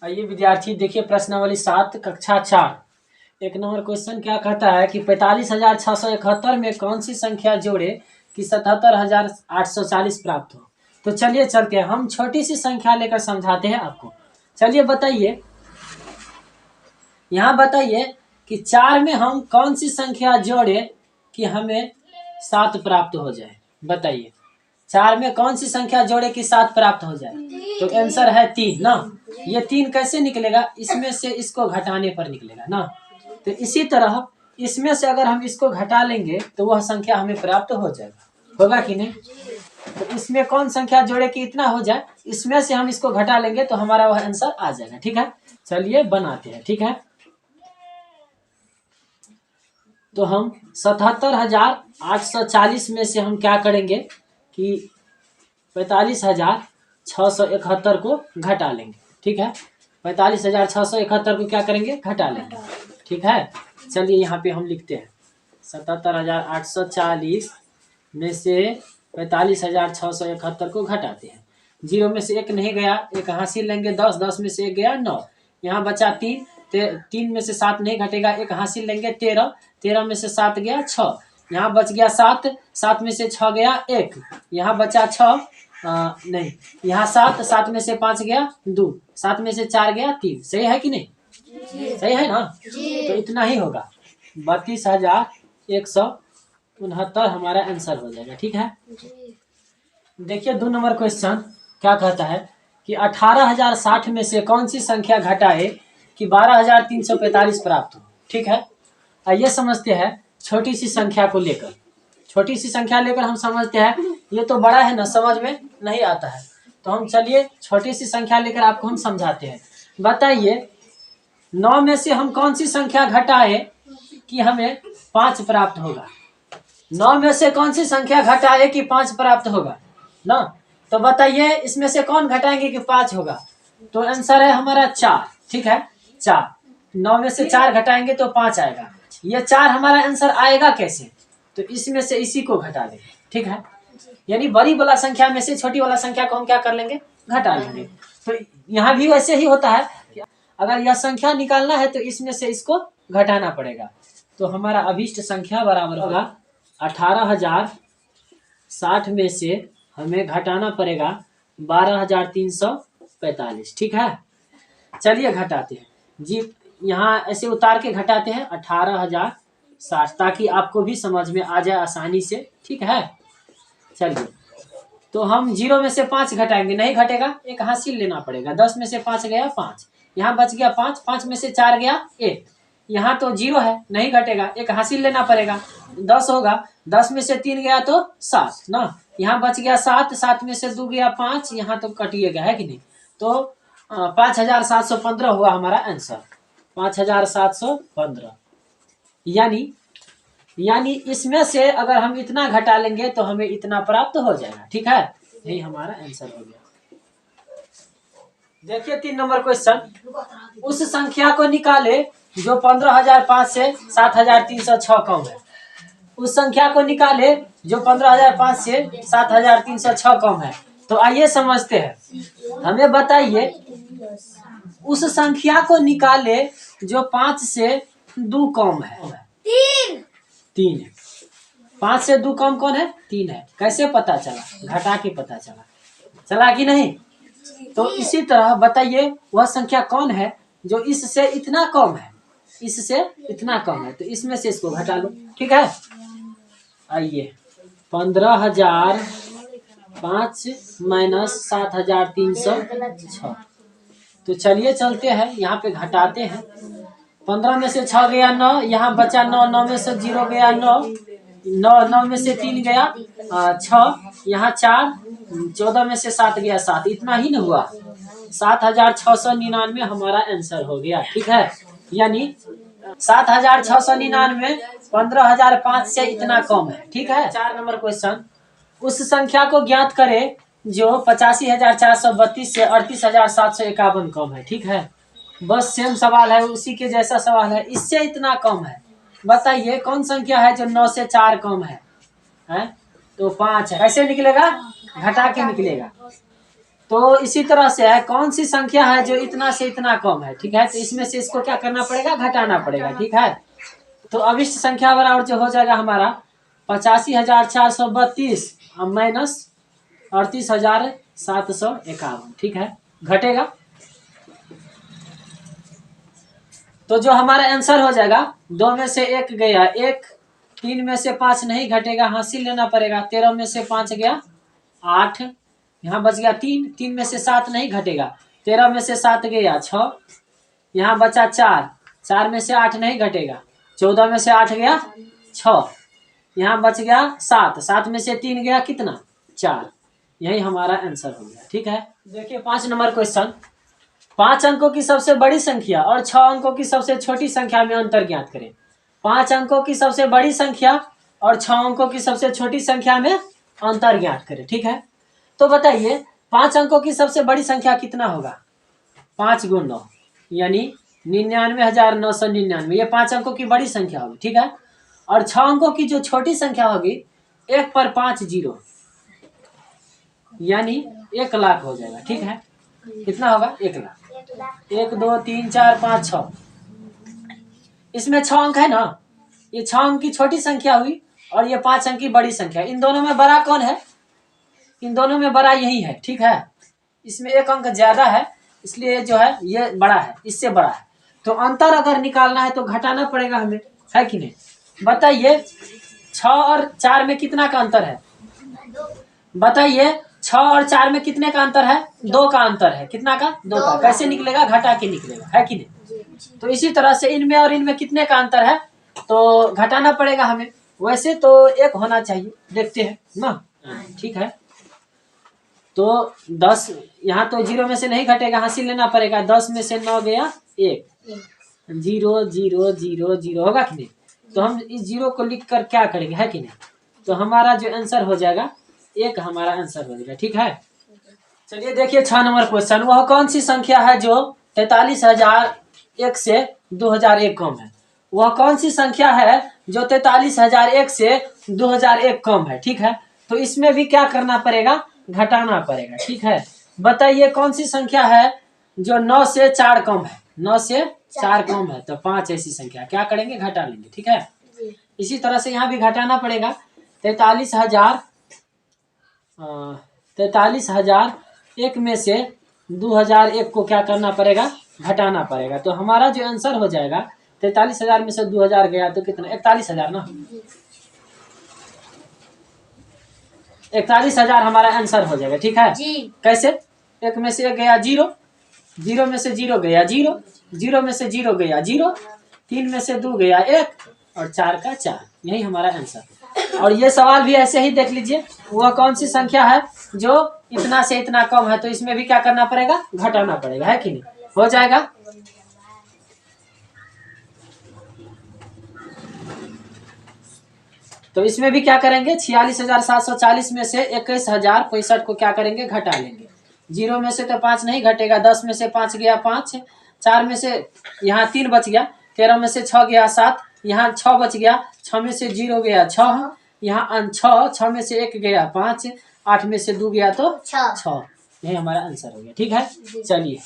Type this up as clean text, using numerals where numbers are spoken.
आइए विद्यार्थी देखिए प्रश्नावली 7 कक्षा 4 एक नंबर क्वेश्चन क्या कहता है कि 45,671 में कौन सी संख्या जोड़े कि 77,840 प्राप्त हो। तो चलिए चलते हैं, हम छोटी सी संख्या लेकर समझाते हैं आपको। चलिए बताइए, यहाँ बताइए कि 4 में हम कौन सी संख्या जोड़े कि हमें 7 प्राप्त हो जाए। बताइए 4 में कौन सी संख्या जोड़े कि 7 प्राप्त हो जाए। तो आंसर है 3 ना। ये 3 कैसे निकलेगा, इसमें से इसको घटाने पर निकलेगा ना। तो इसी तरह इसमें से अगर हम इसको घटा लेंगे तो वह संख्या हमें प्राप्त हो जाएगा, होगा कि नहीं। तो इसमें कौन संख्या जोड़े कि इतना हो जाए, इसमें से हम इसको घटा लेंगे तो हमारा वह आंसर आ जाएगा। ठीक है, चलिए बनाते हैं। ठीक है, तो हम 77,840 में से हम क्या करेंगे कि 45,671 को घटा लेंगे। ठीक है, 45,671 को क्या करेंगे, घटा लेंगे। ठीक है, चलिए यहाँ पे हम लिखते हैं 77,840 में से 45,671 को घटाते हैं। 0 में से 1 नहीं गया, 1 हासिल लेंगे 10, 10 में से 1 गया 9, यहाँ बचा 3, 3 में से 7 नहीं घटेगा, 1 हासिल लेंगे 13, 13 में से 7 गया 6, यहाँ बच गया 7, 7 में से 6 गया 1, यहाँ बचा 6 नहीं, यहाँ 7, 7 में से 5 गया 2, 7 में से 4 गया 3। सही है कि नहीं, सही है ना। तो इतना ही होगा, 32,169 हमारा आंसर हो जाएगा। ठीक है, देखिए 2 नंबर क्वेश्चन क्या कहता है कि 18,060 में से कौन सी संख्या घटाए कि 12,345 प्राप्त हो। ठीक है, आइए समझते हैं छोटी सी संख्या को लेकर। छोटी सी संख्या लेकर हम समझते हैं, ये तो बड़ा है ना, समझ में नहीं आता है। तो हम चलिए छोटी सी संख्या लेकर आपको हम समझाते हैं। बताइए 9 में से हम कौन सी संख्या घटाए कि हमें 5 प्राप्त होगा। 9 में से कौन सी संख्या घटाए कि 5 प्राप्त होगा ना। तो बताइए इसमें से कौन घटाएंगे कि 5 होगा। तो आंसर है हमारा 4। ठीक है, 4। 9 में से 4 घटाएंगे तो 5 आएगा। ये 4 हमारा आंसर आएगा कैसे, तो इसमें से इसी को घटा देंगे। ठीक है, यानी बड़ी वाला संख्या में से छोटी वाला संख्या को हम क्या कर लेंगे, घटा लेंगे। तो यहाँ भी वैसे ही होता है, अगर यह संख्या निकालना है तो इसमें से इसको घटाना पड़ेगा। तो हमारा अभिष्ट संख्या बराबर होगा 18,060 में से हमें घटाना पड़ेगा 12,345। ठीक है, चलिए घटाते हैं जी, यहाँ ऐसे उतार के घटाते हैं 18,060, ताकि आपको भी समझ में आ जाए आसानी से। ठीक है, चलिए तो हम 0 में से 5 घटाएंगे, नहीं घटेगा, 1 हासिल लेना पड़ेगा। 10 में से 5 गया 5, यहाँ बच गया 5, 5 में से 4 गया 1, यहाँ तो 0 है, नहीं घटेगा, 1 हासिल लेना पड़ेगा, 10 होगा। 10 में से 3 गया तो 7 ना, यहाँ बच गया 7, 7 में से 2 गया 5, यहाँ तो कटिएगा, है कि नहीं। तो 5,715 हुआ हमारा आंसर, 5,715। यानी इसमें से अगर हम इतना घटा लेंगे तो हमें इतना प्राप्त हो जाएगा। ठीक है, यही हमारा आंसर हो गया। देखिए 3 नंबर क्वेश्चन, उस संख्या को निकाले जो 15,005 से 7,306 कम है। उस संख्या को निकाले जो 15,005 से 7,306 कम है। तो आइए समझते हैं, हमें बताइए उस संख्या को निकाले जो 5 से 2 कम है। 3 है, 5 से 2 कम कौन है, 3 है। कैसे पता चला, घटा के पता चला कि नहीं। तो इसी तरह बताइए वह संख्या कौन है जो इससे इतना कम है, इससे इतना कम है। तो इसमें से इसको घटा लो। ठीक है, आइए 15,005 माइनस 7,306। तो चलिए चलते हैं, यहाँ पे घटाते हैं। 15 में से 6 गया 9, यहाँ बचा 9, 9 में से 0 गया 9, 9 में से 3 गया 6, यहाँ 4, 14 में से 7 गया 7, इतना ही न हुआ। 7,699 हमारा आंसर हो गया। ठीक है, यानी 7,699 15,005 से इतना कम है। ठीक है, 4 नंबर क्वेश्चन, उस संख्या को ज्ञात करें जो 85,432 से 38,751 कम है। ठीक है, बस सेम सवाल है, उसी के जैसा सवाल है, इससे इतना कम है। बताइए कौन संख्या है जो 9 से 4 कम है? तो 5 है। कैसे निकलेगा, घटा के निकलेगा। तो इसी तरह से है, कौन सी संख्या है जो इतना से इतना कम है, ठीक है। तो इसमें से इसको क्या करना पड़ेगा, घटाना पड़ेगा, ठीक है। तो अभिष्ट संख्या बराबर जो हो जाएगा हमारा 85,432 माइनस 38,751, ठीक है, घटेगा। तो जो हमारा आंसर हो जाएगा, 2 में से 1 गया 1, 3 में से 5 नहीं घटेगा, हासिल लेना पड़ेगा। 13 में से 5 गया 8, यहाँ बच गया 3, 3 में से 7 नहीं घटेगा। 13 में से 7 गया 6, यहाँ बचा 4, 4 में से 8 नहीं घटेगा। 14 में से 8 गया 6, यहाँ बच गया 7, 7 में से 3 गया कितना, 4। यही हमारा आंसर हो गया, ठीक है। देखिए 5 नंबर क्वेश्चन, 5 अंकों की सबसे बड़ी संख्या और 6 अंकों की सबसे छोटी संख्या में अंतर ज्ञात करें। 5 अंकों की सबसे बड़ी संख्या और 6 अंकों की सबसे छोटी संख्या में अंतर ज्ञात करें, ठीक है। तो बताइए 5 अंकों की सबसे बड़ी संख्या कितना होगा, 5 गुण 9 यानी 99,999, ये 5 अंकों की बड़ी संख्या होगी, ठीक है। और 6 अंकों की जो छोटी संख्या होगी 1 पर 5 जीरो यानी 1 लाख हो जाएगा, ठीक है। कितना होगा, 1 लाख। 1 2 3 4 5 6, इसमें 6 अंक है ना, ये 6 अंक की छोटी संख्या हुई और ये 5 अंक की बड़ी संख्या। इन दोनों में बड़ा कौन है, इन दोनों में बड़ा यही है, ठीक है। इसमें 1 अंक ज्यादा है, इसलिए जो है ये बड़ा है, इससे बड़ा है। तो अंतर अगर निकालना है तो घटाना पड़ेगा हमें, है कि नहीं। बताइए 6 और 4 में कितना का अंतर है, बताइए 6 और 4 में कितने का अंतर है, 2 का अंतर है। कितना का, 2 का। कैसे निकलेगा, घटा के निकलेगा, है कि नहीं। तो इसी तरह से इनमें और इनमें कितने का अंतर है तो घटाना पड़ेगा हमें। वैसे तो 1 होना चाहिए, देखते हैं ना, ठीक है। तो 10 यहाँ तो 0 में से नहीं घटेगा, हासिल लेना पड़ेगा। 10 में से 9 गया 1, 0 0 0 0 होगा कि नहीं। तो हम इस 0 को लिख कर क्या करेंगे, है कि नहीं। तो हमारा जो आंसर हो जाएगा 1 हमारा आंसर हो जाएगा, ठीक है। चलिए देखिए 6 नंबर क्वेश्चन, वह कौन सी संख्या है जो 43,001 से 2001 कम है। वह कौन सी संख्या है जो 43,001 से 2001 कम है, ठीक है। तो इसमें भी क्या करना पड़ेगा, घटाना पड़ेगा, ठीक है। बताइए कौन सी संख्या है जो 9 से 4 कम है, 9 से 4 कम है। तो 5 ऐसी संख्या क्या करेंगे, घटा लेंगे, ठीक है। इसी तरह से यहाँ भी घटाना पड़ेगा। 43,001 में से 2001 को क्या करना पड़ेगा, घटाना पड़ेगा। तो हमारा जो आंसर हो जाएगा 43,000 में से 2000 गया तो कितना, 41,000 ना, 41,000 हमारा आंसर हो जाएगा, ठीक है जी। कैसे, 1 में से 1 गया 0, 0 में से 0 गया 0, 0 में से 0 गया 0, 3 में से 2 गया 1 और 4 का 4, यही हमारा आंसर। और ये सवाल भी ऐसे ही देख लीजिए, वह कौन सी संख्या है जो इतना से इतना कम है। तो इसमें भी क्या करना पड़ेगा, घटाना पड़ेगा, है कि नहीं, हो जाएगा। तो इसमें भी क्या करेंगे, 46,740 में से 21,065 को क्या करेंगे, घटा लेंगे। 0 में से तो 5 नहीं घटेगा, 10 में से 5 गया 5, 4 में से यहाँ 3 बच गया, 13 में से 6 गया 7, यहाँ 6 बच गया, 6 में से 0 गया 6, यहाँ 6 में से 1 गया 5, 8 में से 2 गया तो 6, यही हमारा आंसर हो गया, ठीक है। चलिए